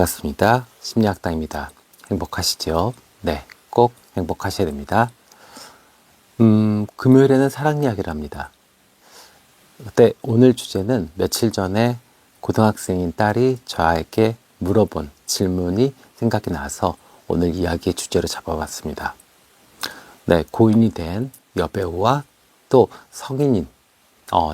반갑습니다. 심리학당입니다. 행복하시죠? 네, 꼭 행복하셔야 됩니다. 금요일에는 사랑 이야기를 합니다. 그때 오늘 주제는 며칠 전에 고등학생인 딸이 저에게 물어본 질문이 생각이 나서 오늘 이야기의 주제로 잡아봤습니다. 네, 고인이 된 여배우와 또 성인인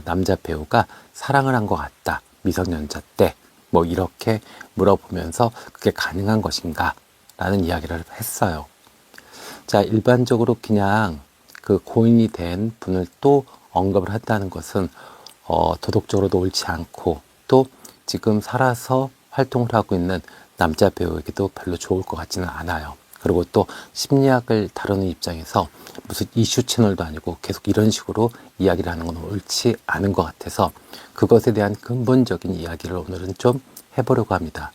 남자 배우가 사랑을 한 것 같다. 미성년자 때 뭐 이렇게 물어보면서 그게 가능한 것인가 라는 이야기를 했어요. 자, 일반적으로 그냥 그 고인이 된 분을 또 언급을 한다는 것은 도덕적으로도 옳지 않고 또 지금 살아서 활동을 하고 있는 남자 배우에게도 별로 좋을 것 같지는 않아요. 그리고 또 심리학을 다루는 입장에서 무슨 이슈 채널도 아니고 계속 이런 식으로 이야기를 하는 건 옳지 않은 것 같아서 그것에 대한 근본적인 이야기를 오늘은 좀 해보려고 합니다.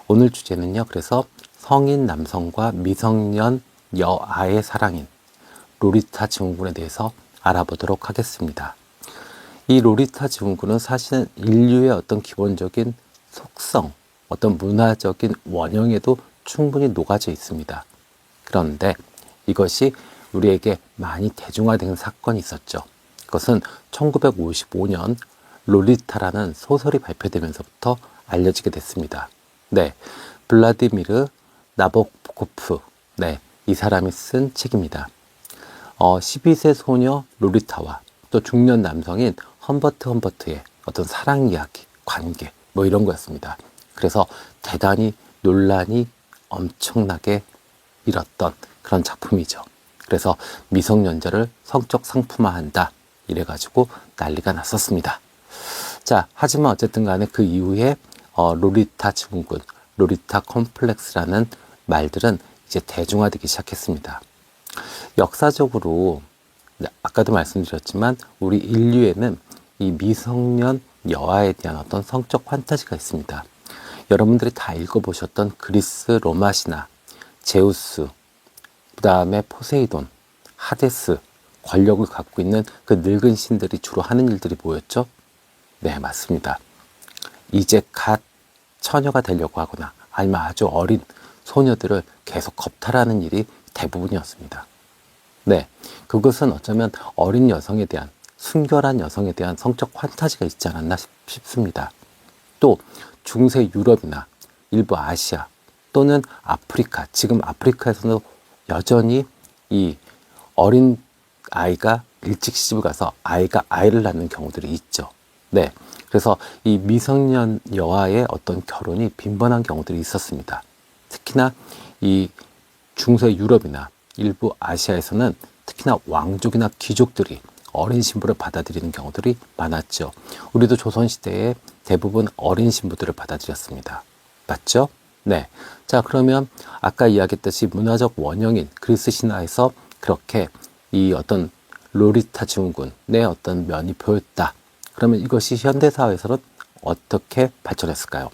오늘 주제는요, 그래서 성인 남성과 미성년 여아의 사랑인 로리타 증후군에 대해서 알아보도록 하겠습니다. 이 로리타 증후군은 사실은 인류의 어떤 기본적인 속성, 어떤 문화적인 원형에도 충분히 녹아져 있습니다. 그런데 이것이 우리에게 많이 대중화된 사건이 있었죠. 그것은 1955년 로리타라는 소설이 발표되면서부터 알려지게 됐습니다. 네, 블라디미르 나보코프, 네, 이 사람이 쓴 책입니다. 12세 소녀 로리타와 또 중년 남성인 험버트의 어떤 사랑 이야기, 관계, 뭐 이런 거였습니다. 그래서 대단히 논란이 엄청나게 일었던 그런 작품이죠. 그래서 미성년자를 성적 상품화한다 이래가지고 난리가 났었습니다. 자, 하지만 어쨌든 간에 그 이후에 로리타 증후군, 로리타 컴플렉스라는 말들은 이제 대중화되기 시작했습니다. 역사적으로 아까도 말씀드렸지만 우리 인류에는 이 미성년 여아에 대한 어떤 성적 판타지가 있습니다. 여러분들이 다 읽어보셨던 그리스 로마 신화, 제우스, 그 다음에 포세이돈, 하데스, 권력을 갖고 있는 그 늙은 신들이 주로 하는 일들이 뭐였죠? 네, 맞습니다. 이제 갓 처녀가 되려고 하거나 아니면 아주 어린 소녀들을 계속 겁탈하는 일이 대부분이었습니다. 네, 그것은 어쩌면 어린 여성에 대한, 순결한 여성에 대한 성적 판타지가 있지 않았나 싶습니다. 또 중세 유럽이나 일부 아시아 또는 아프리카, 지금 아프리카에서는 여전히 이 어린 아이가 일찍 시집을 가서 아이가 아이를 낳는 경우들이 있죠. 네, 그래서 이 미성년 여아의 어떤 결혼이 빈번한 경우들이 있었습니다. 특히나 이 중세 유럽이나 일부 아시아에서는 특히나 왕족이나 귀족들이 어린 신부를 받아들이는 경우들이 많았죠. 우리도 조선시대에 대부분 어린 신부들을 받아들였습니다. 맞죠? 네. 자, 그러면 아까 이야기했듯이 문화적 원형인 그리스 신화에서 그렇게 이 어떤 로리타 증후군의 어떤 면이 보였다. 그러면 이것이 현대사회에서는 어떻게 발전했을까요?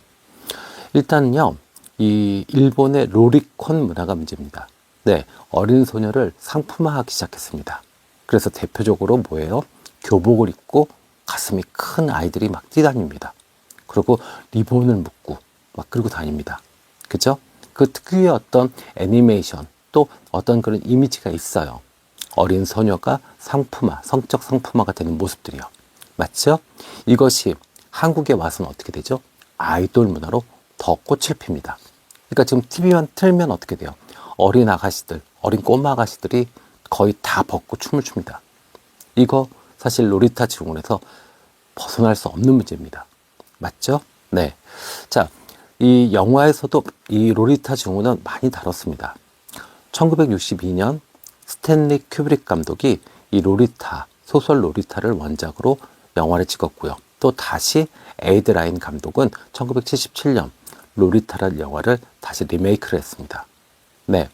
일단은요, 이 일본의 로리콘 문화가 문제입니다. 네, 어린 소녀를 상품화하기 시작했습니다. 그래서 대표적으로 뭐예요? 교복을 입고 가슴이 큰 아이들이 막 뛰다닙니다. 그리고 리본을 묶고 막 끌고 다닙니다. 그죠? 그 특유의 어떤 애니메이션 또 어떤 그런 이미지가 있어요. 어린 소녀가 상품화, 성적 상품화가 되는 모습들이요. 맞죠? 이것이 한국에 와서는 어떻게 되죠? 아이돌 문화로 더 꽃을 핍니다. 그러니까 지금 TV만 틀면 어떻게 돼요? 어린 아가씨들, 어린 꼬마 아가씨들이 거의 다 벗고 춤을 춥니다. 이거 사실 로리타 증후군에서 벗어날 수 없는 문제입니다. 맞죠? 네. 자, 이 영화에서도 이 로리타 증후군은 많이 다뤘습니다. 1962년 스탠리 큐브릭 감독이 이 로리타, 소설 로리타를 원작으로 영화를 찍었고요. 또 다시 에이드 라인 감독은 1977년 로리타라는 영화를 다시 리메이크를 했습니다. 네.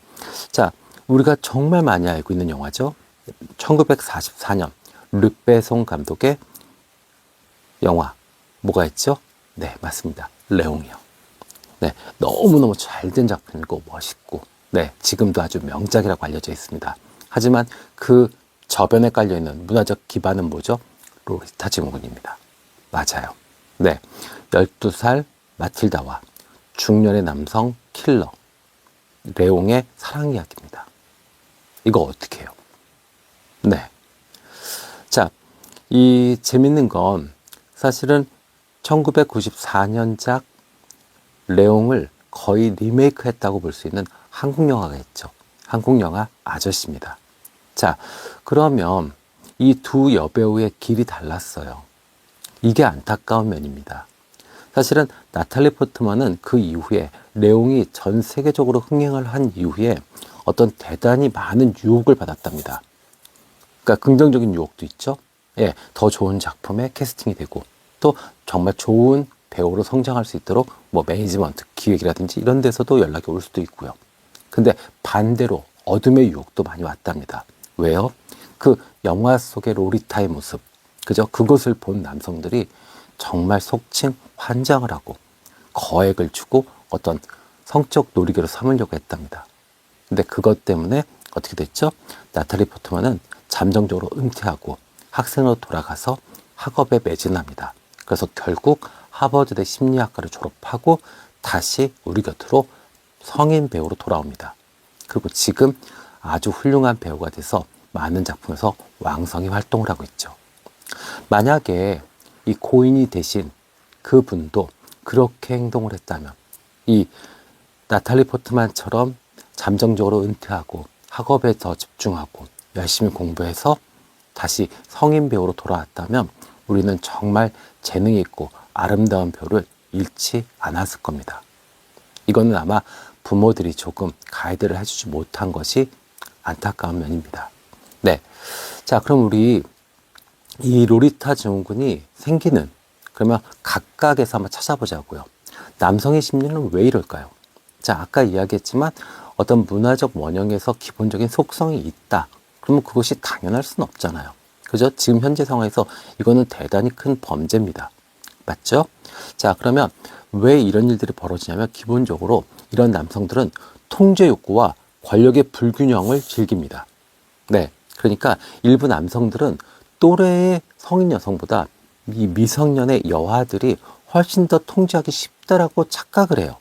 자, 우리가 정말 많이 알고 있는 영화죠. 1944년 르베송 감독의 영화 뭐가 있죠? 네, 맞습니다. 레옹이요. 네, 너무너무 잘된 작품이고 멋있고 네, 지금도 아주 명작이라고 알려져 있습니다. 하지만 그 저변에 깔려있는 문화적 기반은 뭐죠? 로리타 증후군입니다. 맞아요. 네, 12살 마틸다와 중년의 남성 킬러 레옹의 사랑 이야기입니다. 이거 어떻게 해요? 네. 자, 이 재밌는 건 사실은 1994년작 레옹을 거의 리메이크 했다고 볼 수 있는 한국 영화가 있죠. 한국 영화 아저씨입니다. 자, 그러면 이 두 여배우의 길이 달랐어요. 이게 안타까운 면입니다. 사실은 나탈리 포트만은 그 이후에 레옹이 전 세계적으로 흥행을 한 이후에 어떤 대단히 많은 유혹을 받았답니다. 그러니까 긍정적인 유혹도 있죠. 예, 더 좋은 작품에 캐스팅이 되고 또 정말 좋은 배우로 성장할 수 있도록 뭐 매니지먼트, 기획이라든지 이런 데서도 연락이 올 수도 있고요. 근데 반대로 어둠의 유혹도 많이 왔답니다. 왜요? 그 영화 속의 로리타의 모습, 그죠? 그것을 본 남성들이 정말 속칭 환장을 하고 거액을 주고 어떤 성적 놀이개로 삼으려고 했답니다. 근데 그것 때문에 어떻게 됐죠? 나탈리 포트만은 잠정적으로 은퇴하고 학생으로 돌아가서 학업에 매진합니다. 그래서 결국 하버드대 심리학과를 졸업하고 다시 우리 곁으로 성인 배우로 돌아옵니다. 그리고 지금 아주 훌륭한 배우가 돼서 많은 작품에서 왕성히 활동을 하고 있죠. 만약에 이 고인이 되신 그분도 그렇게 행동을 했다면 이 나탈리 포트만처럼 잠정적으로 은퇴하고 학업에 더 집중하고 열심히 공부해서 다시 성인 배우로 돌아왔다면 우리는 정말 재능이 있고 아름다운 배우를 잃지 않았을 겁니다. 이거는 아마 부모들이 조금 가이드를 해주지 못한 것이 안타까운 면입니다. 네. 자, 그럼 우리 이 로리타 증후군이 생기는, 그러면 각각에서 한번 찾아보자고요. 남성의 심리는 왜 이럴까요? 자, 아까 이야기했지만 어떤 문화적 원형에서 기본적인 속성이 있다. 그러면 그것이 당연할 수는 없잖아요. 그죠? 지금 현재 상황에서 이거는 대단히 큰 범죄입니다. 맞죠? 자, 그러면 왜 이런 일들이 벌어지냐면 기본적으로 이런 남성들은 통제 욕구와 권력의 불균형을 즐깁니다. 네. 그러니까 일부 남성들은 또래의 성인 여성보다 이 미성년의 여아들이 훨씬 더 통제하기 쉽다라고 착각을 해요.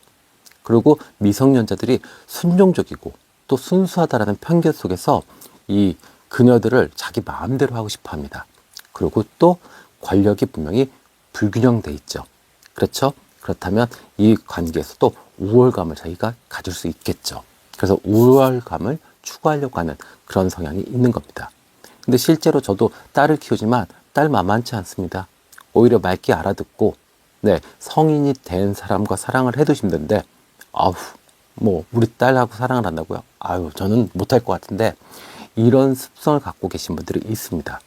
그리고 미성년자들이 순종적이고 또 순수하다라는 편견 속에서 이 그녀들을 자기 마음대로 하고 싶어 합니다. 그리고 또 권력이 분명히 불균형돼 있죠. 그렇죠? 그렇다면 이 관계에서도 우월감을 자기가 가질 수 있겠죠. 그래서 우월감을 추구하려고 하는 그런 성향이 있는 겁니다. 근데 실제로 저도 딸을 키우지만 딸 만만치 않습니다. 오히려 맑게 알아듣고 네, 성인이 된 사람과 사랑을 해도 힘든데 아우 뭐 우리 딸하고 사랑을 한다고요? 아유 저는 못할 것 같은데 이런 습성을 갖고 계신 분들이 있습니다.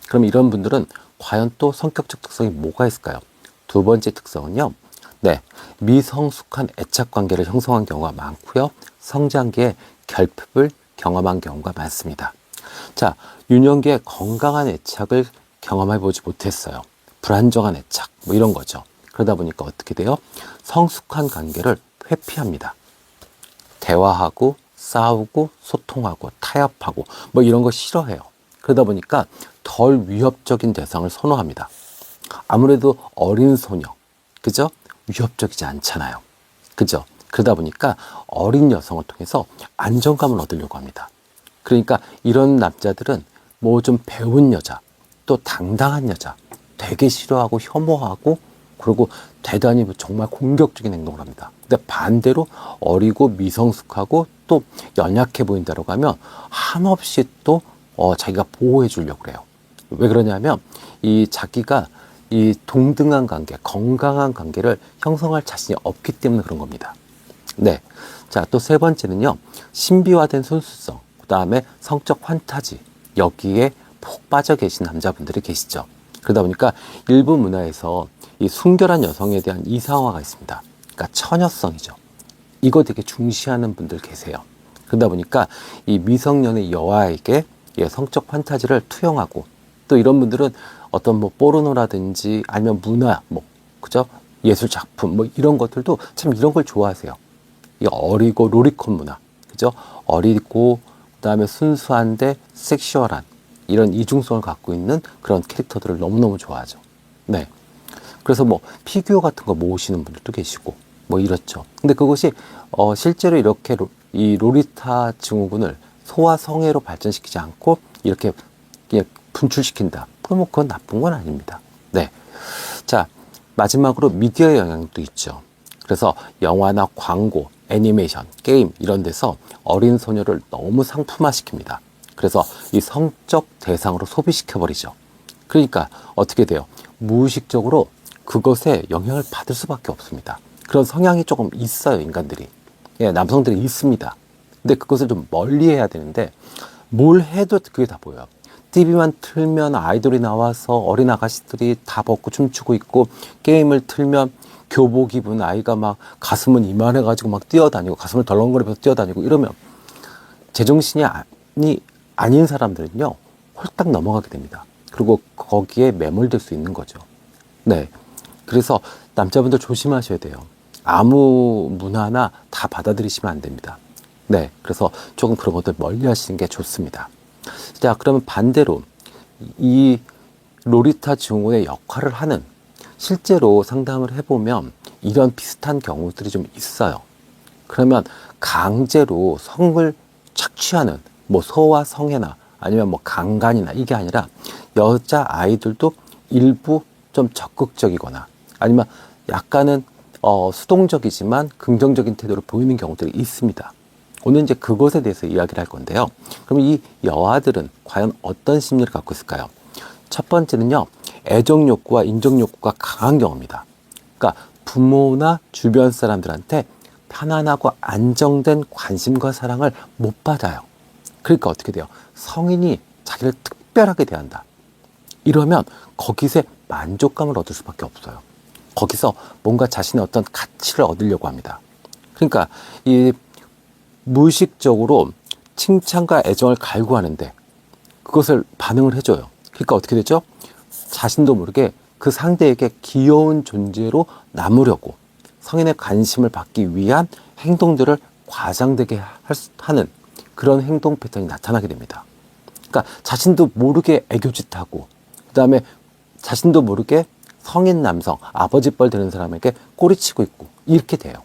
그럼 이런 분들은 과연 또 성격적 특성이 뭐가 있을까요? 두 번째 특성은요. 네, 미성숙한 애착 관계를 형성한 경우가 많고요. 성장기에 결핍을 경험한 경우가 많습니다. 자, 유년기에 건강한 애착을 경험해 보지 못했어요. 불안정한 애착, 뭐 이런 거죠. 그러다 보니까 어떻게 돼요? 성숙한 관계를 회피합니다. 대화하고 싸우고 소통하고 타협하고 뭐 이런 거 싫어해요. 그러다 보니까 덜 위협적인 대상을 선호합니다. 아무래도 어린 소녀, 그죠? 위협적이지 않잖아요. 그죠? 그러다 보니까 어린 여성을 통해서 안정감을 얻으려고 합니다. 그러니까 이런 남자들은 뭐 좀 배운 여자, 또 당당한 여자, 되게 싫어하고 혐오하고 그리고 대단히 정말 공격적인 행동을 합니다. 근데 반대로 어리고 미성숙하고 또 연약해 보인다고 하면 한없이 또 자기가 보호해 주려고 그래요. 왜 그러냐면 이 자기가 이 동등한 관계, 건강한 관계를 형성할 자신이 없기 때문에 그런 겁니다. 네. 자, 또 세 번째는요. 신비화된 순수성, 그 다음에 성적 환타지, 여기에 푹 빠져 계신 남자분들이 계시죠. 그러다 보니까 일부 문화에서 이 순결한 여성에 대한 이상화가 있습니다. 그러니까 처녀성이죠. 이거 되게 중시하는 분들 계세요. 그러다 보니까 이 미성년의 여아에게 성적 판타지를 투영하고 또 이런 분들은 어떤 뭐 포르노라든지 아니면 문화, 뭐 그죠? 예술 작품 뭐 이런 것들도 참 이런 걸 좋아하세요. 이 어리고 로리콘 문화, 그죠? 어리고 그다음에 순수한데 섹슈얼한 이런 이중성을 갖고 있는 그런 캐릭터들을 너무너무 좋아하죠. 네. 그래서 뭐 피규어 같은 거 모으시는 분들도 계시고 뭐 이렇죠. 근데 그것이 실제로 이렇게 이 로리타 증후군을 소아 성애로 발전시키지 않고 이렇게 그냥 분출시킨다. 그럼 그건 나쁜 건 아닙니다. 네. 자, 마지막으로 미디어 영향도 있죠. 그래서 영화나 광고, 애니메이션, 게임 이런 데서 어린 소녀를 너무 상품화시킵니다. 그래서 이 성적 대상으로 소비시켜버리죠. 그러니까 어떻게 돼요? 무의식적으로 그것에 영향을 받을 수밖에 없습니다. 그런 성향이 조금 있어요, 인간들이. 예, 남성들이 있습니다. 근데 그것을 좀 멀리 해야 되는데 뭘 해도 그게 다 보여요. TV만 틀면 아이돌이 나와서 어린 아가씨들이 다 벗고 춤추고 있고, 게임을 틀면 교복 입은 아이가 막 가슴은 이만해가지고 막 뛰어다니고 가슴을 덜렁거리면서 뛰어다니고 이러면 제정신이 아닌 사람들은요 홀딱 넘어가게 됩니다. 그리고 거기에 매몰될 수 있는 거죠. 네, 그래서 남자분들 조심하셔야 돼요. 아무 문화나 다 받아들이시면 안 됩니다. 네, 그래서 조금 그런 것들 멀리 하시는 게 좋습니다. 자, 그러면 반대로 이 로리타 증후군의 역할을 하는, 실제로 상담을 해보면 이런 비슷한 경우들이 좀 있어요. 그러면 강제로 성을 착취하는 뭐 소아 성애나 아니면 뭐 강간이나 이게 아니라 여자 아이들도 일부 좀 적극적이거나 아니면 약간은 수동적이지만 긍정적인 태도를 보이는 경우들이 있습니다. 오늘 이제 그것에 대해서 이야기를 할 건데요. 그럼 이 여아들은 과연 어떤 심리를 갖고 있을까요? 첫 번째는요, 애정 욕구와 인정 욕구가 강한 경우입니다. 그러니까 부모나 주변 사람들한테 편안하고 안정된 관심과 사랑을 못 받아요. 그러니까 어떻게 돼요? 성인이 자기를 특별하게 대한다. 이러면 거기서 만족감을 얻을 수밖에 없어요. 거기서 뭔가 자신의 어떤 가치를 얻으려고 합니다. 그러니까 이 무의식적으로 칭찬과 애정을 갈구하는데 그것을 반응을 해줘요. 그러니까 어떻게 되죠? 자신도 모르게 그 상대에게 귀여운 존재로 남으려고 성인의 관심을 받기 위한 행동들을 과장되게 하는 그런 행동 패턴이 나타나게 됩니다. 그러니까 자신도 모르게 애교짓하고, 그 다음에 자신도 모르게 성인 남성, 아버지 뻘 되는 사람에게 꼬리치고 있고, 이렇게 돼요.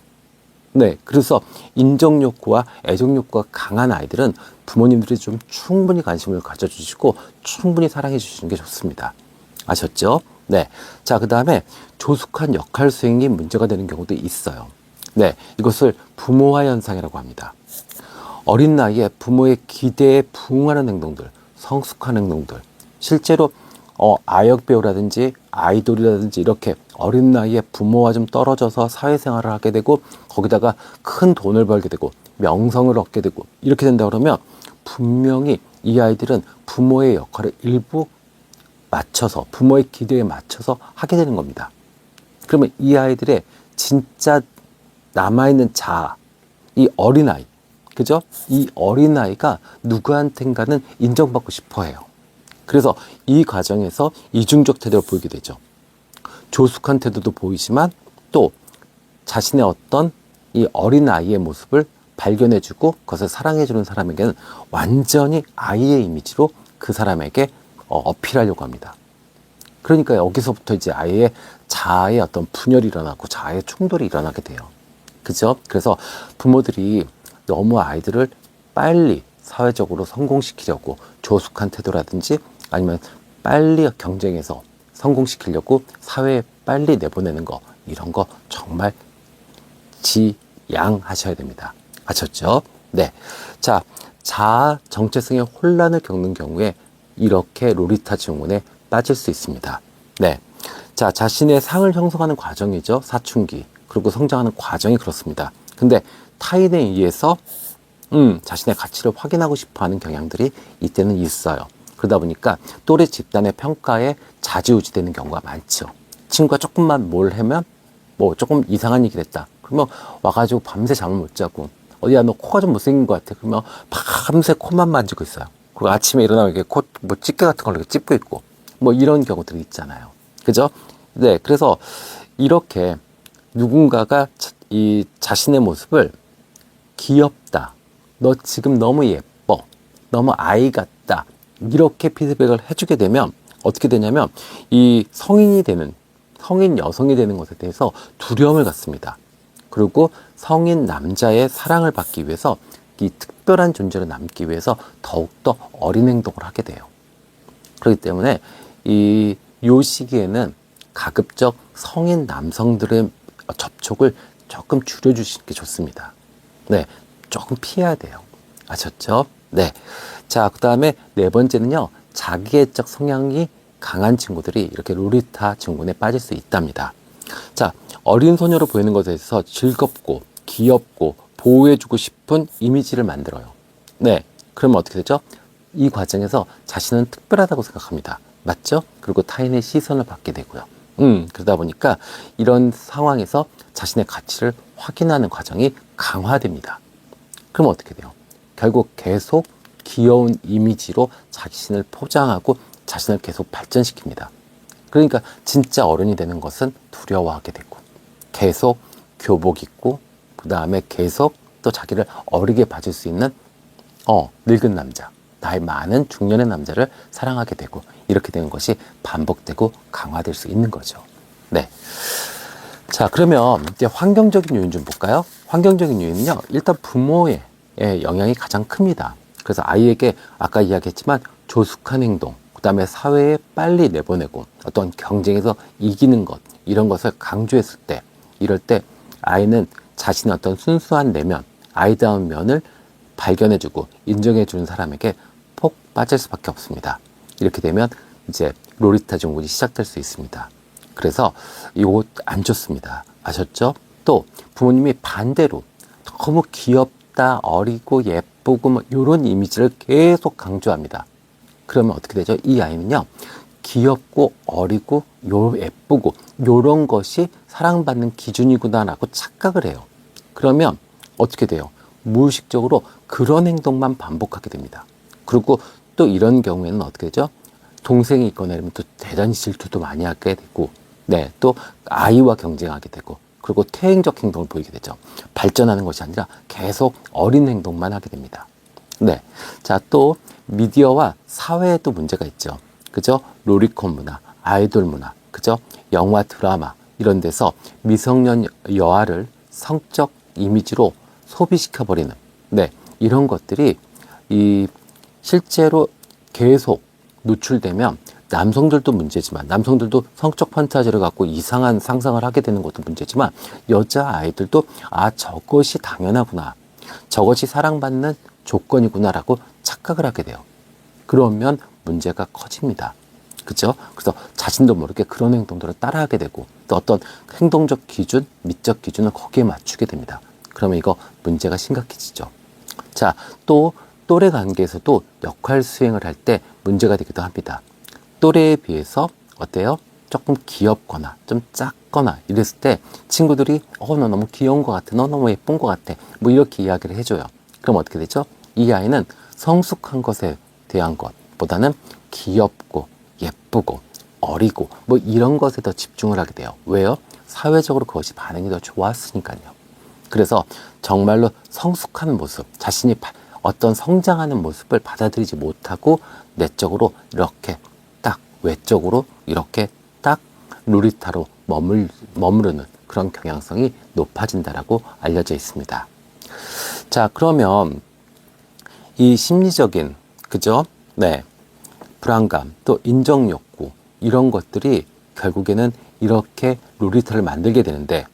네, 그래서 인정 욕구와 애정 욕구가 강한 아이들은 부모님들이 좀 충분히 관심을 가져주시고 충분히 사랑해 주시는 게 좋습니다. 아셨죠? 네. 자, 그 다음에 조숙한 역할 수행이 문제가 되는 경우도 있어요. 네, 이것을 부모화 현상이라고 합니다. 어린 나이에 부모의 기대에 부응하는 행동들, 성숙한 행동들, 실제로 아역 배우라든지 아이돌이라든지 이렇게 어린 나이에 부모와 좀 떨어져서 사회생활을 하게 되고 거기다가 큰 돈을 벌게 되고 명성을 얻게 되고 이렇게 된다 그러면 분명히 이 아이들은 부모의 역할을 일부 맞춰서, 부모의 기대에 맞춰서 하게 되는 겁니다. 그러면 이 아이들의 진짜 남아있는 자아, 이 어린아이, 그죠? 이 어린아이가 누구한텐가는 인정받고 싶어 해요. 그래서 이 과정에서 이중적 태도를 보이게 되죠. 조숙한 태도도 보이지만 또 자신의 어떤 이 어린아이의 모습을 발견해주고 그것을 사랑해주는 사람에게는 완전히 아이의 이미지로 그 사람에게 어필하려고 합니다. 그러니까 여기서부터 이제 아이의 자아의 어떤 분열이 일어나고 자아의 충돌이 일어나게 돼요. 그죠? 그래서 부모들이 너무 아이들을 빨리 사회적으로 성공시키려고 조숙한 태도라든지 아니면 빨리 경쟁해서 성공시키려고 사회에 빨리 내보내는 거, 이런 거 정말 지양하셔야 됩니다. 아셨죠? 네. 자, 자아 정체성의 혼란을 겪는 경우에 이렇게 로리타 증후군에 빠질 수 있습니다. 네. 자, 자신의 상을 형성하는 과정이죠. 사춘기. 그리고 성장하는 과정이 그렇습니다. 근데 타인에 의해서 자신의 가치를 확인하고 싶어 하는 경향들이 이때는 있어요. 그러다 보니까 또래 집단의 평가에 좌지우지되는 경우가 많죠. 친구가 조금만 뭘 하면 뭐 조금 이상한 얘기를 했다. 그러면 와가지고 밤새 잠을 못 자고, 어디야 너 코가 좀 못생긴 것 같아. 그러면 밤새 코만 만지고 있어요. 그리고 아침에 일어나면 이렇게 코, 뭐 집게 같은 걸 이렇게 찝고 있고, 뭐 이런 경우들이 있잖아요. 그죠? 네, 그래서 이렇게 누군가가 이 자신의 모습을 귀엽다, 너 지금 너무 예뻐, 너무 아이 같다, 이렇게 피드백을 해주게 되면 어떻게 되냐면 이 성인 여성이 되는 것에 대해서 두려움을 갖습니다. 그리고 성인 남자의 사랑을 받기 위해서 이 특별한 존재로 남기 위해서 더욱더 어린 행동을 하게 돼요. 그렇기 때문에 요 시기에는 가급적 성인 남성들의 접촉을 조금 줄여주시는 게 좋습니다. 네, 조금 피해야 돼요. 아셨죠? 네. 자, 그 다음에 네 번째는요, 자기애적 성향이 강한 친구들이 이렇게 로리타 증후군에 빠질 수 있답니다. 자, 어린 소녀로 보이는 것에 있어서 즐겁고 귀엽고 보호해주고 싶은 이미지를 만들어요. 네. 그러면 어떻게 되죠? 이 과정에서 자신은 특별하다고 생각합니다. 맞죠? 그리고 타인의 시선을 받게 되고요. 그러다 보니까 이런 상황에서 자신의 가치를 확인하는 과정이 강화됩니다. 그럼 어떻게 돼요? 결국 계속 귀여운 이미지로 자신을 포장하고 자신을 계속 발전시킵니다. 그러니까 진짜 어른이 되는 것은 두려워하게 되고 계속 교복 입고 그 다음에 계속 또 자기를 어리게 봐줄 수 있는 늙은 남자, 나이 많은 중년의 남자를 사랑하게 되고 이렇게 되는 것이 반복되고 강화될 수 있는 거죠. 네. 자, 그러면 이제 환경적인 요인 좀 볼까요? 환경적인 요인은요, 일단 부모의 영향이 가장 큽니다. 그래서 아이에게 아까 이야기했지만 조숙한 행동, 그 다음에 사회에 빨리 내보내고 어떤 경쟁에서 이기는 것, 이런 것을 강조했을 때, 이럴 때 아이는 자신의 어떤 순수한 내면, 아이다운 면을 발견해주고 인정해주는 사람에게 폭 빠질 수밖에 없습니다. 이렇게 되면 이제 로리타 증후군이 시작될 수 있습니다. 그래서 이거 안 좋습니다. 아셨죠? 또 부모님이 반대로 너무 귀엽다, 어리고 예쁘고 뭐 이런 이미지를 계속 강조합니다. 그러면 어떻게 되죠? 이 아이는요, 귀엽고 어리고 예쁘고 이런 것이 사랑받는 기준이구나라고 착각을 해요. 그러면 어떻게 돼요? 무의식적으로 그런 행동만 반복하게 됩니다. 그리고 또 이런 경우에는 어떻게 되죠? 동생이 있거나 이러면 또 대단히 질투도 많이 하게 되고, 네, 또 아이와 경쟁하게 되고, 그리고 퇴행적 행동을 보이게 되죠. 발전하는 것이 아니라 계속 어린 행동만 하게 됩니다. 네. 자, 또 미디어와 사회에도 문제가 있죠. 그죠? 로리콘 문화, 아이돌 문화, 그죠? 영화, 드라마 이런 데서 미성년 여아를 성적 이미지로 소비시켜버리는, 네, 이런 것들이 실제로 계속 노출되면 남성들도 문제지만, 남성들도 성적 판타지를 갖고 이상한 상상을 하게 되는 것도 문제지만, 여자 아이들도 저것이 당연하구나, 저것이 사랑받는 조건이구나라고 착각을 하게 돼요. 그러면 문제가 커집니다. 그죠? 그래서 자신도 모르게 그런 행동들을 따라하게 되고, 또 어떤 행동적 기준, 미적 기준을 거기에 맞추게 됩니다. 그러면 이거 문제가 심각해지죠. 자, 또 또래 관계에서도 역할 수행을 할 때 문제가 되기도 합니다. 또래에 비해서 어때요? 조금 귀엽거나 좀 작거나 이랬을 때 친구들이 너 너무 귀여운 것 같아, 너 너무 예쁜 것 같아, 뭐 이렇게 이야기를 해줘요. 그럼 어떻게 되죠? 이 아이는 성숙한 것에 대한 것보다는 귀엽고 예쁘고 어리고 뭐 이런 것에 더 집중을 하게 돼요. 왜요? 사회적으로 그것이 반응이 더 좋았으니까요. 그래서 정말로 성숙한 모습, 자신이 어떤 성장하는 모습을 받아들이지 못하고 내적으로 이렇게 딱, 외적으로 이렇게 딱 루리타로 머무르는 그런 경향성이 높아진다라고 알려져 있습니다. 자, 그러면 이 심리적인, 그죠? 네. 불안감, 또 인정 욕구, 이런 것들이 결국에는 이렇게 로리타를 만들게 되는데,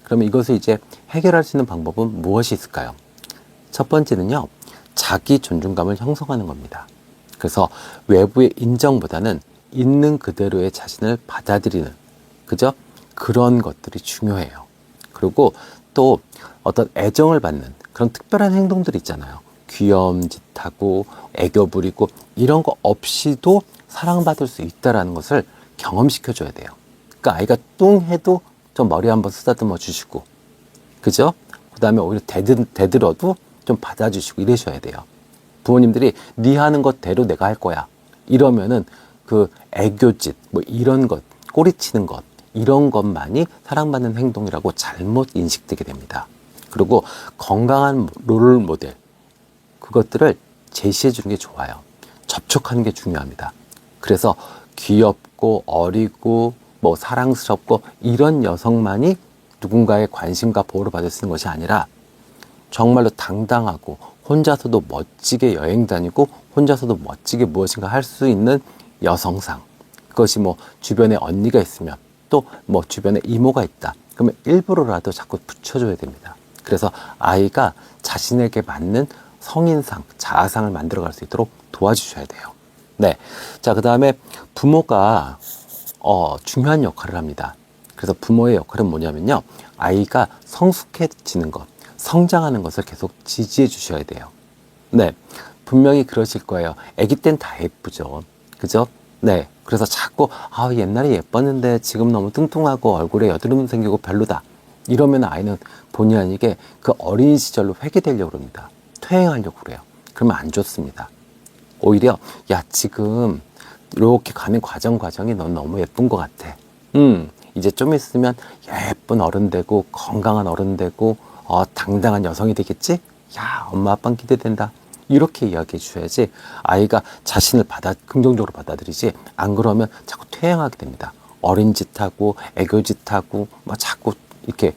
그러면 이것을 이제 해결할 수 있는 방법은 무엇이 있을까요? 첫 번째는요, 자기 존중감을 형성하는 겁니다. 그래서 외부의 인정보다는 있는 그대로의 자신을 받아들이는, 그죠? 그런 것들이 중요해요. 그리고 어떤 애정을 받는 그런 특별한 행동들 있잖아요. 귀염짓하고 애교 부리고 이런 거 없이도 사랑받을 수 있다는 것을 경험시켜줘야 돼요. 그러니까 아이가 뚱 해도 좀 머리 한번 쓰다듬어 주시고, 그죠? 그 다음에 오히려 대들어도 좀 받아주시고 이러셔야 돼요. 부모님들이 네 하는 것대로 내가 할 거야 이러면은 그 애교짓 뭐 이런 것, 꼬리치는 것, 이런 것만이 사랑받는 행동이라고 잘못 인식되게 됩니다. 그리고 건강한 롤 모델, 그것들을 제시해 주는 게 좋아요. 접촉하는 게 중요합니다. 그래서 귀엽고 어리고 뭐 사랑스럽고 이런 여성만이 누군가의 관심과 보호를 받을 수 있는 것이 아니라 정말로 당당하고 혼자서도 멋지게 여행 다니고 혼자서도 멋지게 무엇인가 할 수 있는 여성상. 그것이 뭐 주변에 언니가 있으면 또 뭐 주변에 이모가 있다. 그러면 일부러라도 자꾸 붙여줘야 됩니다. 그래서 아이가 자신에게 맞는 성인상, 자아상을 만들어갈 수 있도록 도와주셔야 돼요. 네. 자, 그 다음에 부모가 중요한 역할을 합니다. 그래서 부모의 역할은 뭐냐면요. 아이가 성숙해지는 것, 성장하는 것을 계속 지지해 주셔야 돼요. 네. 분명히 그러실 거예요. 아기 땐 다 예쁘죠. 그죠? 네. 그래서 자꾸, 옛날에 예뻤는데 지금 너무 뚱뚱하고 얼굴에 여드름 생기고 별로다. 이러면 아이는 본의 아니게 그 어린 시절로 회귀되려고 합니다. 퇴행하려고 그래요. 그러면 안 좋습니다. 오히려, 야, 지금 이렇게 가는 과정이 넌 너무 예쁜 것 같아. 이제 좀 있으면 예쁜 어른 되고 건강한 어른 되고 당당한 여성이 되겠지? 야, 엄마 아빠는 기대된다. 이렇게 이야기해 주셔야지 아이가 자신을 긍정적으로 받아들이지, 안 그러면 자꾸 퇴행하게 됩니다. 어린 짓하고 애교 짓하고 막 자꾸 이렇게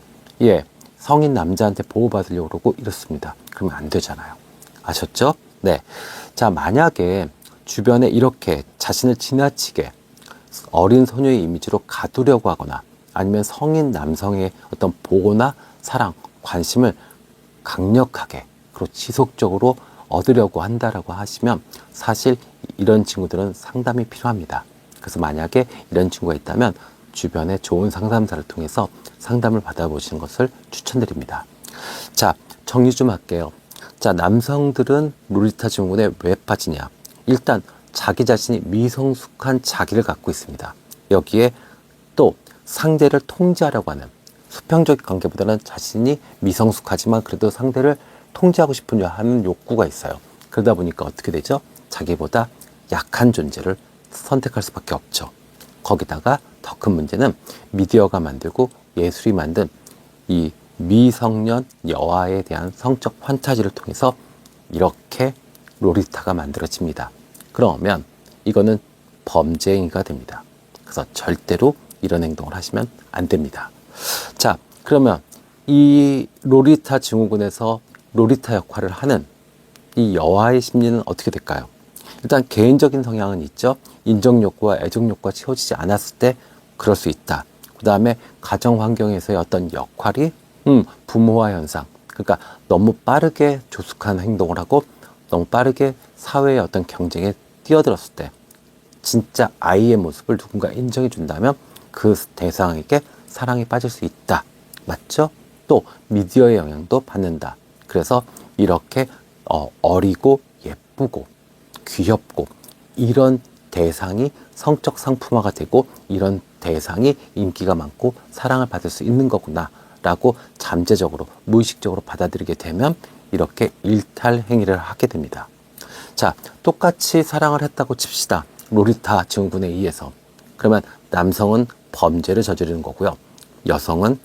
성인 남자한테 보호받으려고 그러고 이렇습니다. 그러면 안 되잖아요. 아셨죠? 네. 자, 만약에 주변에 이렇게 자신을 지나치게 어린 소녀의 이미지로 가두려고 하거나 아니면 성인 남성의 어떤 보호나 사랑, 관심을 강력하게 그리고 지속적으로 얻으려고 한다라고 하시면 사실 이런 친구들은 상담이 필요합니다. 그래서 만약에 이런 친구가 있다면 주변에 좋은 상담사를 통해서 상담을 받아보시는 것을 추천드립니다. 자, 정리 좀 할게요. 자, 남성들은 로리타 증후군에 왜 빠지냐? 일단 자기 자신이 미성숙한 자기를 갖고 있습니다. 여기에 또 상대를 통제하려고 하는, 수평적 관계보다는 자신이 미성숙하지만 그래도 상대를 통제하고 싶은 하는 욕구가 있어요. 그러다 보니까 어떻게 되죠? 자기보다 약한 존재를 선택할 수밖에 없죠. 거기다가 더 큰 문제는 미디어가 만들고 예술이 만든 이 미성년 여아에 대한 성적 판타지를 통해서 이렇게 로리타가 만들어집니다. 그러면 이거는 범죄 행위가 됩니다. 그래서 절대로 이런 행동을 하시면 안 됩니다. 자, 그러면 이 로리타 증후군에서 로리타 역할을 하는 이 여아의 심리는 어떻게 될까요? 일단 개인적인 성향은 있죠. 인정 욕구와 애정 욕구가 채워지지 않았을 때 그럴 수 있다. 그 다음에 가정 환경에서의 어떤 역할이 부모와 현상. 그러니까 너무 빠르게 조숙한 행동을 하고 너무 빠르게 사회의 어떤 경쟁에 뛰어들었을 때 진짜 아이의 모습을 누군가 인정해 준다면 그 대상에게 사랑에 빠질 수 있다. 맞죠? 또 미디어의 영향도 받는다. 그래서 이렇게 어리고 예쁘고 귀엽고 이런 대상이 성적 상품화가 되고 이런 대상이 인기가 많고 사랑을 받을 수 있는 거구나 라고 잠재적으로 무의식적으로 받아들이게 되면 이렇게 일탈 행위를 하게 됩니다. 자, 똑같이 사랑을 했다고 칩시다. 로리타 증후군에 의해서. 그러면 남성은 범죄를 저지르는 거고요. 여성은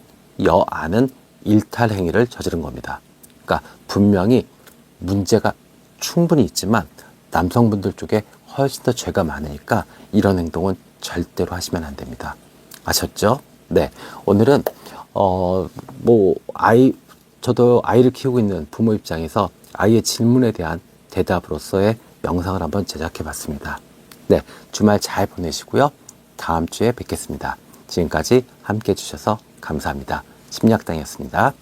여아는 일탈 행위를 저지른 겁니다. 그러니까 분명히 문제가 충분히 있지만 남성분들 쪽에 훨씬 더 죄가 많으니까 이런 행동은 절대로 하시면 안 됩니다. 아셨죠? 네. 오늘은 저도 아이를 키우고 있는 부모 입장에서 아이의 질문에 대한 대답으로서의 영상을 한번 제작해 봤습니다. 네. 주말 잘 보내시고요. 다음 주에 뵙겠습니다. 지금까지 함께 해주셔서 감사합니다. 심리학당이었습니다.